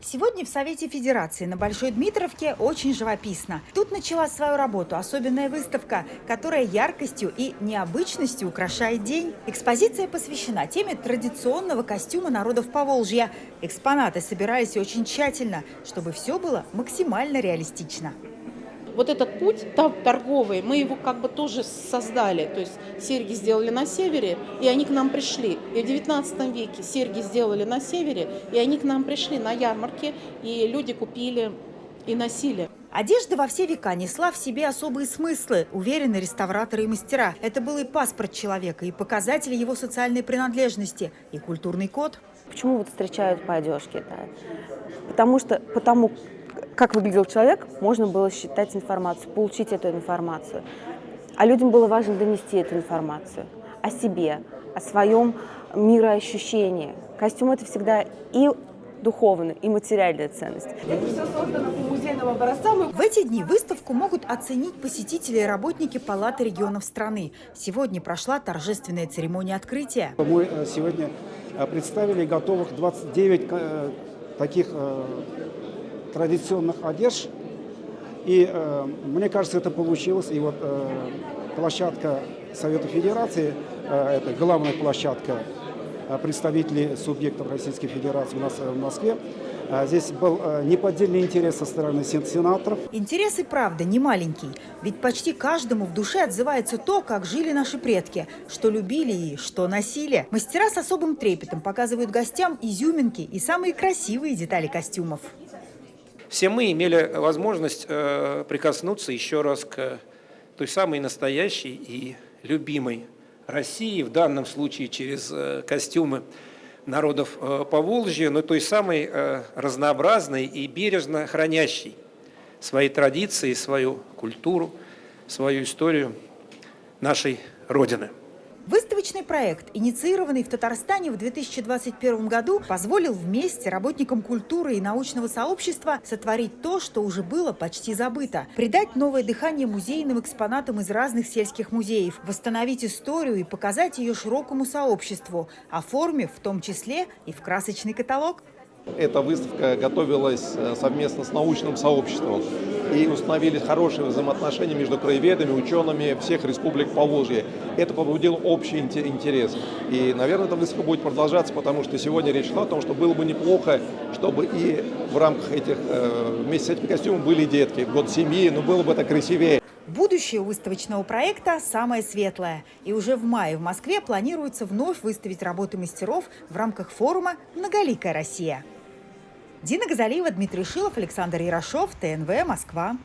Сегодня в Совете Федерации на Большой Дмитровке очень живописно. Тут начала свою работу особенная выставка, которая яркостью и необычностью украшает день. Экспозиция посвящена теме традиционного костюма народов Поволжья. Экспонаты собирались очень тщательно, чтобы все было максимально реалистично. Вот этот путь торговый, мы его как бы тоже создали. То есть серьги сделали на севере, и они к нам пришли. И в 19 веке серьги сделали на севере, и они к нам пришли на ярмарке, и люди купили и носили. Одежда во все века несла в себе особые смыслы, уверены реставраторы и мастера. Это был и паспорт человека, и показатель его социальной принадлежности, и культурный код. Почему вот встречают по одежке? Да? Потому как выглядел человек, можно было считать информацию, получить эту информацию. А людям было важно донести эту информацию о себе, о своем мироощущении. Костюм – это всегда и духовная, и материальная ценность. Это все создано по музейным образцам. В эти дни выставку могут оценить посетители и работники Палаты регионов страны. Сегодня прошла торжественная церемония открытия. Мы сегодня представили готовых 29 таких традиционных одежд. И мне кажется, это получилось. И вот площадка Совета Федерации, это главная площадка представителей субъектов Российской Федерации у нас в Москве. Здесь был неподдельный интерес со стороны сенаторов. Интерес и правда не маленький. Ведь почти каждому в душе отзывается то, как жили наши предки, что любили и что носили. Мастера с особым трепетом показывают гостям изюминки и самые красивые детали костюмов. Все мы имели возможность прикоснуться еще раз к той самой настоящей и любимой России, в данном случае через костюмы народов Поволжья, но той самой разнообразной и бережно хранящей свои традиции, свою культуру, свою историю нашей Родины. Выставочный проект, инициированный в Татарстане в 2021 году, позволил вместе работникам культуры и научного сообщества сотворить то, что уже было почти забыто. Придать новое дыхание музейным экспонатам из разных сельских музеев, восстановить историю и показать ее широкому сообществу, оформив в том числе и в красочный каталог. Эта выставка готовилась совместно с научным сообществом, и установились хорошие взаимоотношения между краеведами, учеными всех республик Поволжья. Это побудило общий интерес. И, наверное, эта выставка будет продолжаться, потому что сегодня речь шла о том, что было бы неплохо, чтобы и в рамках этих, вместе с этими костюмами были детки, год семьи, но было бы это красивее. Будущее у выставочного проекта самое светлое. И уже в мае в Москве планируется вновь выставить работы мастеров в рамках форума «Многоликая Россия». Дина Газалиева, Дмитрий Шилов, Александр Ярошов, ТНВ, Москва.